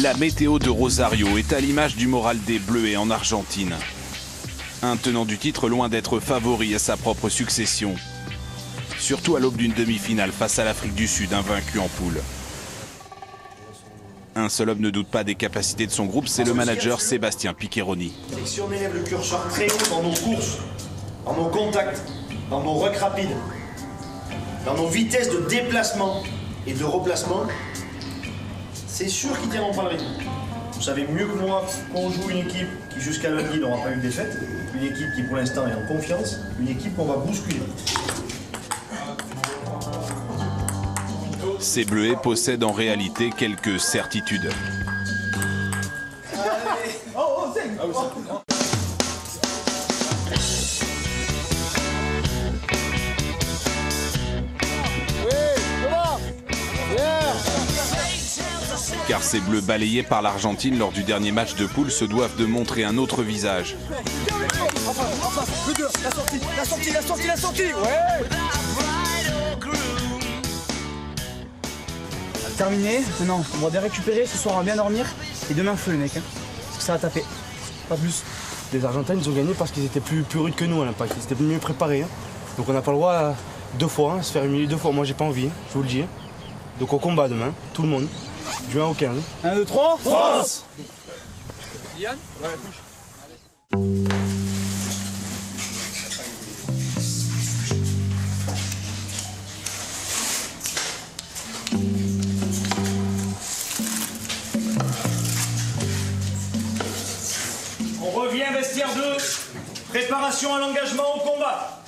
La météo de Rosario est à l'image du moral des Bleus en Argentine. Un tenant du titre loin d'être favori à sa propre succession. Surtout à l'aube d'une demi-finale face à l'Afrique du Sud, invaincu en poule. Un seul homme ne doute pas des capacités de son groupe, c'est le manager Sébastien Piccheroni. Si on élève le curseur très haut dans nos courses, dans nos contacts, dans nos rucks rapides, dans nos vitesses de déplacement et de replacement, c'est sûr qu'ils tiendront pas le rythme. Vous savez mieux que moi qu'on joue une équipe qui jusqu'à lundi n'aura pas eu de défaite, une équipe qui pour l'instant est en confiance, une équipe qu'on va bousculer. Ces Bleuets possèdent en réalité quelques certitudes. Car ces Bleus balayés par l'Argentine lors du dernier match de poule se doivent de montrer un autre visage. La sortie, ouais. Terminé, maintenant on va bien récupérer, ce soir on va bien dormir et demain feu les mecs, hein, parce que ça va taper, pas plus. Les Argentins ils ont gagné parce qu'ils étaient plus rudes que nous à l'impact, ils étaient mieux préparés. Hein. Donc on n'a pas le droit deux fois, hein, se faire humilier deux fois, moi j'ai pas envie, je vous le dis. Donc on combat demain, tout le monde, du 1 au 15. 1, 2, 3, France. Yann ? Ouais, touche. On revient vestiaire 2, préparation à l'engagement au combat.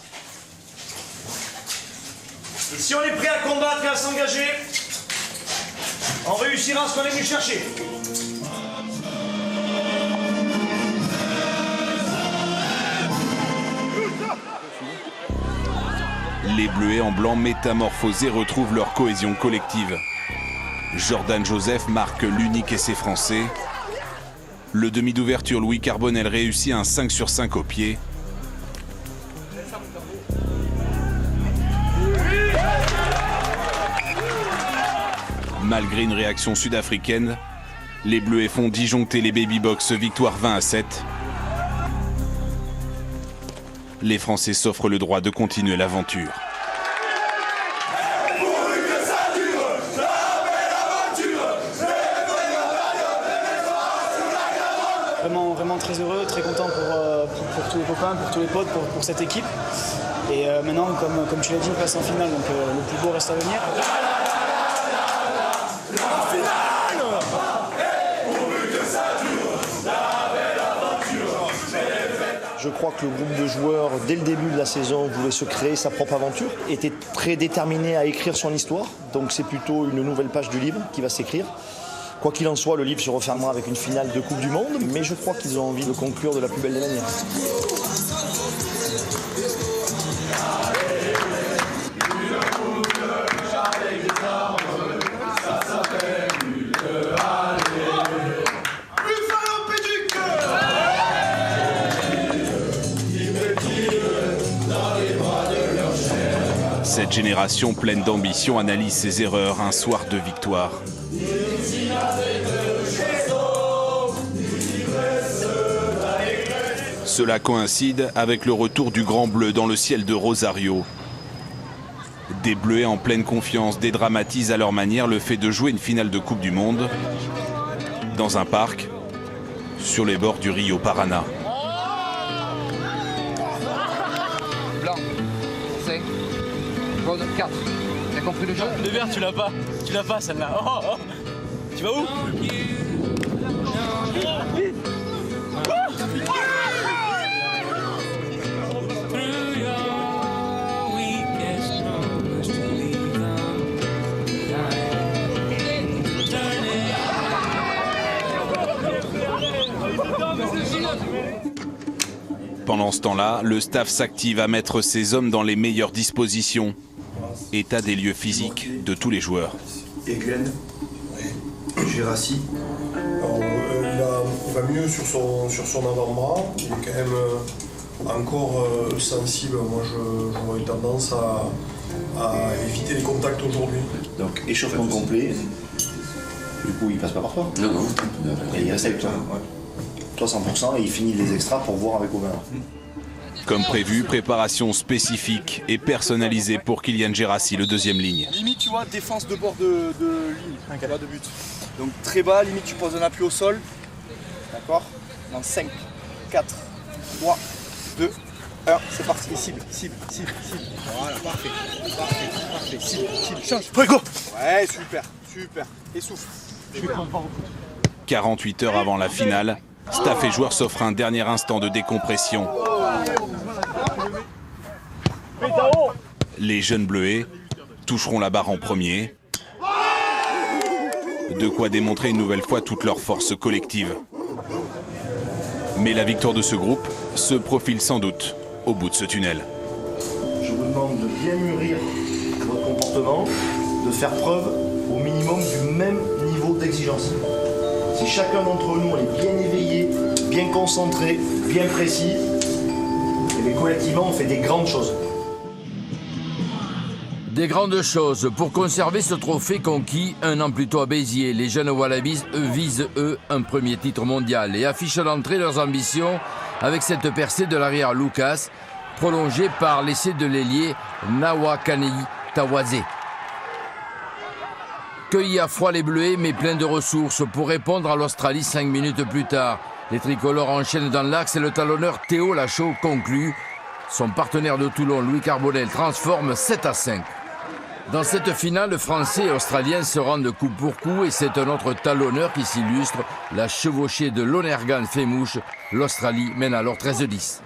Et si on est prêt à combattre et à s'engager, on réussira ce qu'on est venu chercher. Les Bleuets en blanc métamorphosés retrouvent leur cohésion collective. Jordan Joseph marque l'unique essai français. Le demi d'ouverture Louis Carbonel réussit un 5 sur 5 au pied. Malgré une réaction sud-africaine, les Bleuets font disjoncter les Babybox, victoire 20-7. Les Français s'offrent le droit de continuer l'aventure. Vraiment très heureux, très content pour tous les copains, pour tous les potes, pour cette équipe. Et maintenant, comme tu l'as dit, on passe en finale, donc le plus beau reste à venir. Je crois que le groupe de joueurs, dès le début de la saison, voulait se créer sa propre aventure, était très déterminé à écrire son histoire. Donc c'est plutôt une nouvelle page du livre qui va s'écrire. Quoi qu'il en soit, le livre se refermera avec une finale de Coupe du Monde, mais je crois qu'ils ont envie de conclure de la plus belle des manières. Cette génération pleine d'ambition analyse ses erreurs un soir de victoire. Cela coïncide avec le retour du Grand Bleu dans le ciel de Rosario. Des Bleuets en pleine confiance dédramatisent à leur manière le fait de jouer une finale de Coupe du Monde dans un parc sur les bords du Rio Paraná. Blanc. 5. Jaune. 4. T'as compris le jeu ? Le vert, tu l'as pas. Tu l'as pas, celle-là. Oh, oh. Tu vas où ? Pendant ce temps-là, le staff s'active à mettre ses hommes dans les meilleures dispositions. État des lieux physiques de tous les joueurs. Eglen, Gérassi. Il va mieux sur son avant-bras. Il est quand même encore sensible. Moi, j'aurais eu tendance à éviter les contacts aujourd'hui. Donc échauffement complet. Du coup, il passe pas par toi. Non, non. Et il reste avec toi. Toi 100% et il finit les extras pour voir avec Aubin. Comme prévu, préparation spécifique et personnalisée pour Kylian Gérassi, le deuxième ligne. Limite, tu vois, défense de bord de ligne, pas de but. Donc très bas, limite, tu poses un appui au sol. D'accord? Dans 5, 4, 3, 2, 1, c'est parti. Cible. Voilà, parfait. Cible, change. Prêt, go! Ouais, super. Et souffle. 48 heures avant la finale, staff et joueurs s'offrent un dernier instant de décompression. Les jeunes bleuets toucheront la barre en premier. De quoi démontrer une nouvelle fois toute leur force collective. Mais la victoire de ce groupe se profile sans doute au bout de ce tunnel. Je vous demande de bien mûrir votre comportement, de faire preuve au minimum du même niveau d'exigence. Si chacun d'entre nous est bien éveillé, bien concentré, bien précis, et bien collectivement on fait des grandes choses. Des grandes choses. Pour conserver ce trophée conquis un an plus tôt à Béziers, les jeunes Wallabies visent, eux, un premier titre mondial et affichent d'entrée leurs ambitions avec cette percée de l'arrière Lucas, prolongée par l'essai de l'ailier Nawakanei Tawaze. Cueillis à froid les Bleuets, mais plein de ressources pour répondre à l'Australie 5 minutes plus tard. Les tricolores enchaînent dans l'axe et le talonneur Théo Lachaud conclut. Son partenaire de Toulon, Louis Carbonel, transforme 7-5. Dans cette finale, Français et Australiens se rendent coup pour coup et c'est un autre talonneur qui s'illustre. La chevauchée de Lonergan fait mouche. L'Australie mène alors 13-10.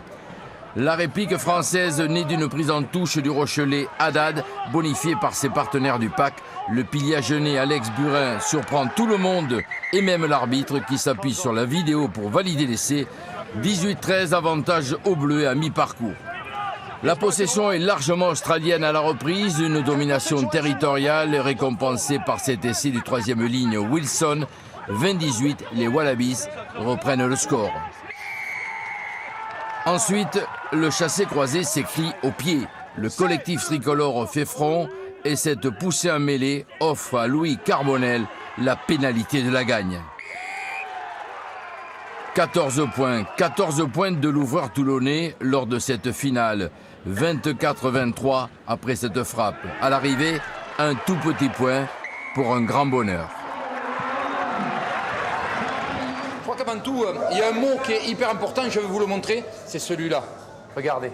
La réplique française née d'une prise en touche du Rochelais Haddad, bonifié par ses partenaires du pack. Le pilier agenais Alex Burin surprend tout le monde et même l'arbitre qui s'appuie sur la vidéo pour valider l'essai. 18-13 avantage aux Bleus à mi-parcours. La possession est largement australienne à la reprise, une domination territoriale récompensée par cet essai du troisième ligne Wilson. 20-18, les Wallabies reprennent le score. Ensuite, le chassé-croisé s'écrit au pied. Le collectif tricolore fait front et cette poussée en mêlée offre à Louis Carbonel la pénalité de la gagne. 14 points de l'ouvreur toulonnais lors de cette finale. 24-23 après cette frappe. À l'arrivée, un tout petit point pour un grand bonheur. Je crois qu'avant tout, il y a un mot qui est hyper important, je vais vous le montrer, c'est celui-là. Regardez.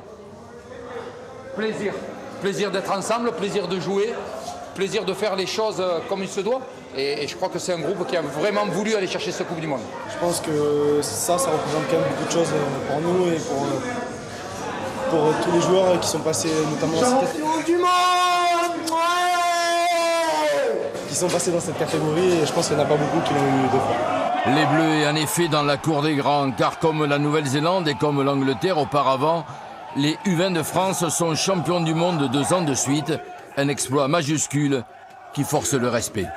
Plaisir. Plaisir d'être ensemble, plaisir de jouer, plaisir de faire les choses comme il se doit. Et je crois que c'est un groupe qui a vraiment voulu aller chercher cette Coupe du Monde. Je pense que ça représente quand même beaucoup de choses pour nous et pour tous les joueurs qui sont passés notamment dans cette catégorie et je pense qu'il n'y en a pas beaucoup qui l'ont eu deux fois. Les Bleus, en effet, dans la cour des grands, car comme la Nouvelle-Zélande et comme l'Angleterre auparavant, les U20 de France sont champions du monde 2 ans de suite, un exploit majuscule qui force le respect.